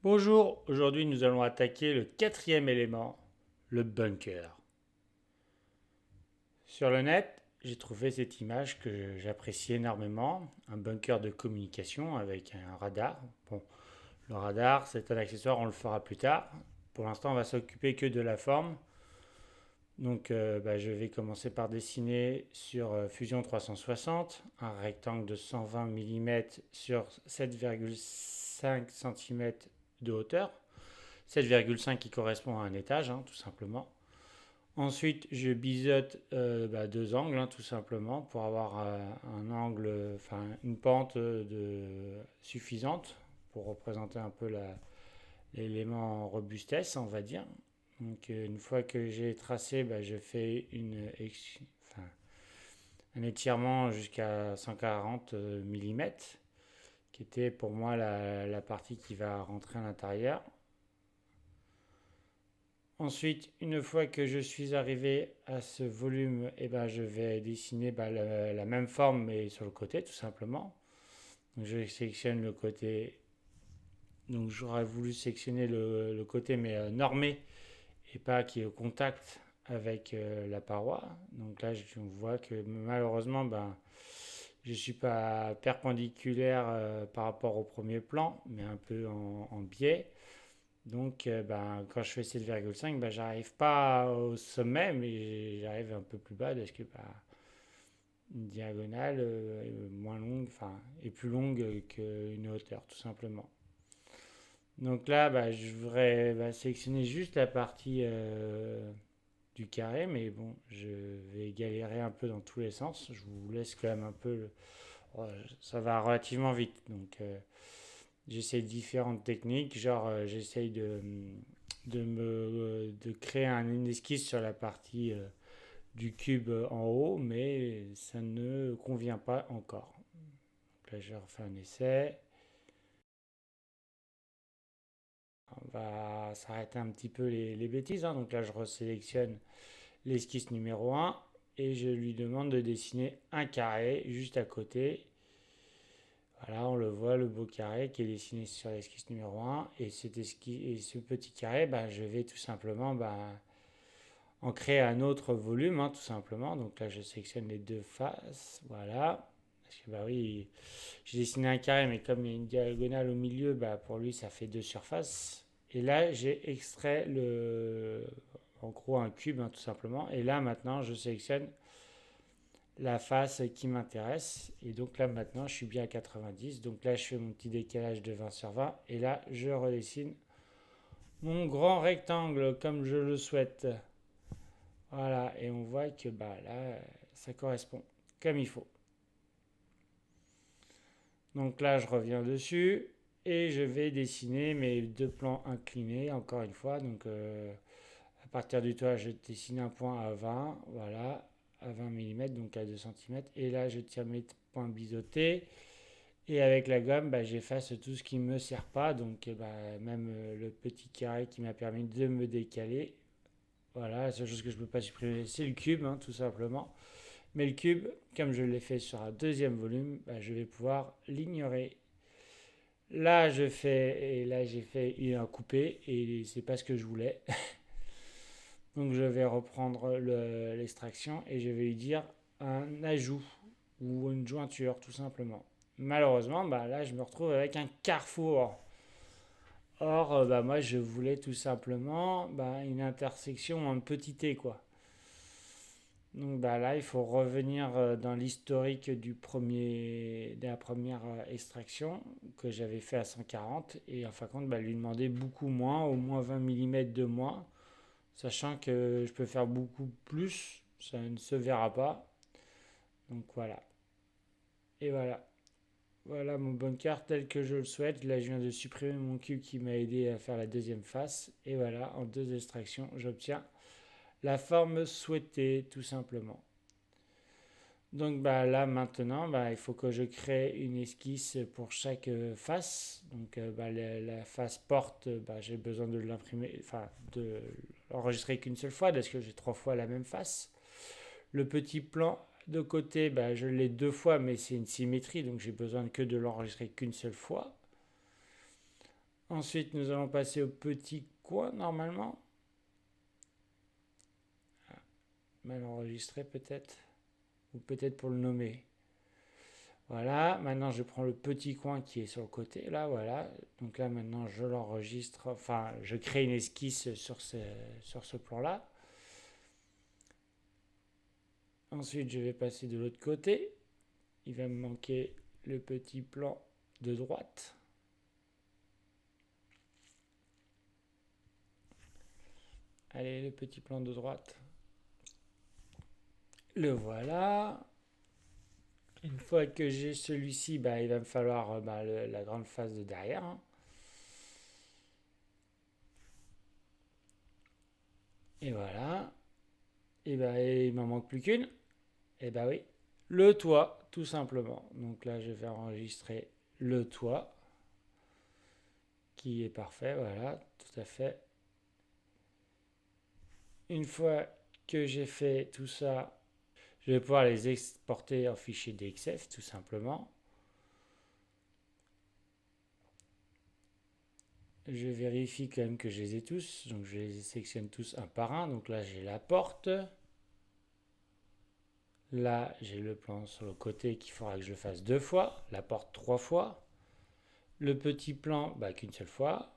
Bonjour, aujourd'hui nous allons attaquer le quatrième élément, le bunker. Sur le net, j'ai trouvé cette image que j'apprécie énormément, un bunker de communication avec un radar. Bon, le radar c'est un accessoire, on le fera plus tard. Pour l'instant on va s'occuper que de la forme. Donc je vais commencer par dessiner sur Fusion 360 un rectangle de 120 mm sur 7,5 cm de hauteur. 7,5 qui correspond à un étage, tout simplement. Ensuite, je biseaute deux angles, tout simplement, pour avoir un angle, enfin une pente suffisante pour représenter un peu l'élément robustesse, on va dire. Donc, une fois que j'ai tracé, je fais enfin, un étirement jusqu'à 140 mm, qui était pour moi la partie qui va rentrer à l'intérieur. Ensuite, une fois que je suis arrivé à ce volume, je vais dessiner la même forme mais sur le côté tout simplement. Donc je sélectionne le côté. Donc j'aurais voulu sélectionner le côté mais normé et pas qui est au contact avec la paroi. Donc là, on voit que malheureusement, je ne suis pas perpendiculaire par rapport au premier plan, mais un peu en biais. Donc, quand je fais 7,5, j'arrive pas au sommet, mais j'arrive un peu plus bas parce que une diagonale est moins longue, enfin, est plus longue qu'une hauteur, tout simplement. Donc là, je voudrais sélectionner juste la partie du carré, mais bon, je vais galérer un peu dans tous les sens. Je vous laisse quand même un peu. Ouais, ça va relativement vite, donc j'essaie différentes techniques, genre j'essaye de créer une esquisse sur la partie du cube en haut, mais ça ne convient pas encore. Donc là, je vais refaire un essai. On va s'arrêter un petit peu les bêtises, hein. Donc là, je resélectionne l'esquisse numéro un et je lui demande de dessiner un carré juste à côté. Voilà, on le voit, le beau carré qui est dessiné sur l'esquisse numéro un. Et ce petit carré, je vais tout simplement en créer un autre volume, tout simplement. Donc là, je sélectionne les deux faces. Voilà. Parce que oui, j'ai dessiné un carré, mais comme il y a une diagonale au milieu, pour lui, ça fait deux surfaces. Et là, j'ai extrait en gros un cube, tout simplement. Et là, maintenant, je sélectionne la face qui m'intéresse. Et donc là, maintenant, je suis bien à 90. Donc là, je fais mon petit décalage de 20 sur 20. Et là, je redessine mon grand rectangle comme je le souhaite. Voilà, et on voit que là, ça correspond comme il faut. Donc là, je reviens dessus et je vais dessiner mes deux plans inclinés, encore une fois. Donc à partir du toit, je dessine un point à 20, voilà, à 20 mm, donc à 2 cm. Et là, je tire mes points biseautés. Et avec la gomme, j'efface tout ce qui ne me sert pas. Donc même le petit carré qui m'a permis de me décaler. Voilà, la seule chose que je ne peux pas supprimer, c'est le cube, tout simplement. Mais le cube, comme je l'ai fait sur un deuxième volume, je vais pouvoir l'ignorer. Là, j'ai fait un coupé et c'est pas ce que je voulais. Donc je vais reprendre l'extraction et je vais lui dire un ajout ou une jointure tout simplement. Malheureusement, là je me retrouve avec un carrefour. Or, moi je voulais tout simplement une intersection en petit t quoi. Donc là, il faut revenir dans l'historique de la première extraction que j'avais fait à 140 et en fin de compte, lui demander beaucoup moins, au moins 20 mm de moins, sachant que je peux faire beaucoup plus, ça ne se verra pas. Donc voilà. Et voilà. Voilà mon bunker tel que je le souhaite. Là, je viens de supprimer mon cube qui m'a aidé à faire la deuxième face. Et voilà, en deux extractions, j'obtiens la forme souhaitée, tout simplement. Donc là maintenant, il faut que je crée une esquisse pour chaque face. Donc la face porte, j'ai besoin de l'imprimer, enfin de l'enregistrer qu'une seule fois parce que j'ai trois fois la même face. Le petit plan de côté, je l'ai deux fois, mais c'est une symétrie, donc j'ai besoin que de l'enregistrer qu'une seule fois. Ensuite, nous allons passer au petit coin normalement. Mal enregistré peut-être. Ou peut-être pour le nommer. Voilà, maintenant je prends le petit coin qui est sur le côté, là, voilà. Donc là, maintenant, je l'enregistre, enfin, je crée une esquisse sur ce plan-là. Ensuite, je vais passer de l'autre côté. Il va me manquer le petit plan de droite. Allez, le petit plan de droite. Le voilà. Une fois que j'ai celui-ci, il va me falloir la grande face de derrière. Et voilà. Et il m'en manque plus qu'une. Et oui. Le toit, tout simplement. Donc là, je vais enregistrer le toit. Qui est parfait, voilà, tout à fait. Une fois que j'ai fait tout ça, je vais pouvoir les exporter en fichier DXF, tout simplement. Je vérifie quand même que je les ai tous. Donc je les sélectionne tous un par un. Donc là, j'ai la porte. Là, j'ai le plan sur le côté qu'il faudra que je fasse 2 fois. La porte 3 fois. Le petit plan, qu'une seule fois.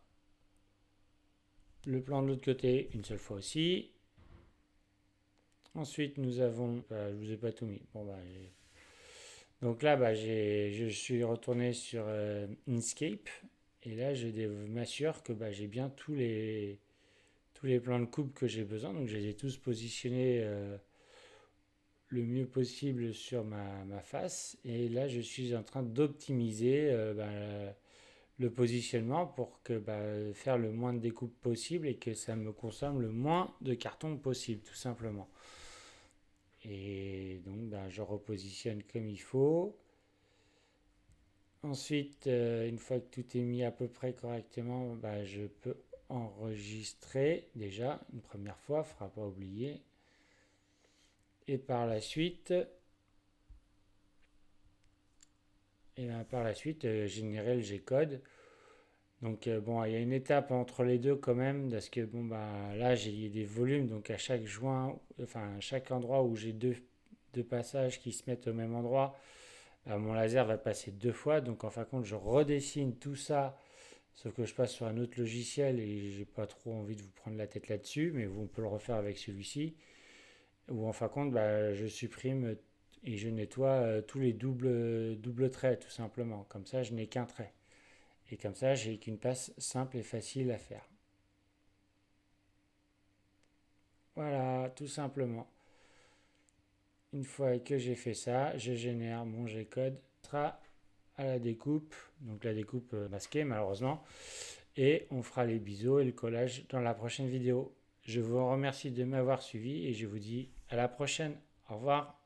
Le plan de l'autre côté, une seule fois aussi. Ensuite, nous avons... je vous ai pas tout mis. Donc là, je suis retourné sur Inkscape. Et là, je m'assure que j'ai bien tous les plans de coupe que j'ai besoin. Donc je les ai tous positionnés le mieux possible sur ma face. Et là, je suis en train d'optimiser le positionnement pour que faire le moins de découpes possible et que ça me consomme le moins de carton possible, tout simplement. Et donc, je repositionne comme il faut. Ensuite, une fois que tout est mis à peu près correctement, je peux enregistrer déjà une première fois, il ne faudra pas oublier. Et par la suite, générer le G-code. Donc il y a une étape entre les deux quand même, parce que là j'ai des volumes, donc à chaque joint, enfin à chaque endroit où j'ai deux passages qui se mettent au même endroit, mon laser va passer 2 fois. Donc en fin de compte, je redessine tout ça, sauf que je passe sur un autre logiciel et j'ai pas trop envie de vous prendre la tête là-dessus, mais on peut le refaire avec celui-ci. Où en fin de compte, je supprime et je nettoie tous les doubles traits, tout simplement. Comme ça, je n'ai qu'un trait. Et comme ça, j'ai qu'une passe simple et facile à faire. Voilà, tout simplement. Une fois que j'ai fait ça, je génère mon G-code à la découpe, donc la découpe masquée malheureusement, et on fera les biseaux et le collage dans la prochaine vidéo. Je vous remercie de m'avoir suivi et je vous dis à la prochaine. Au revoir.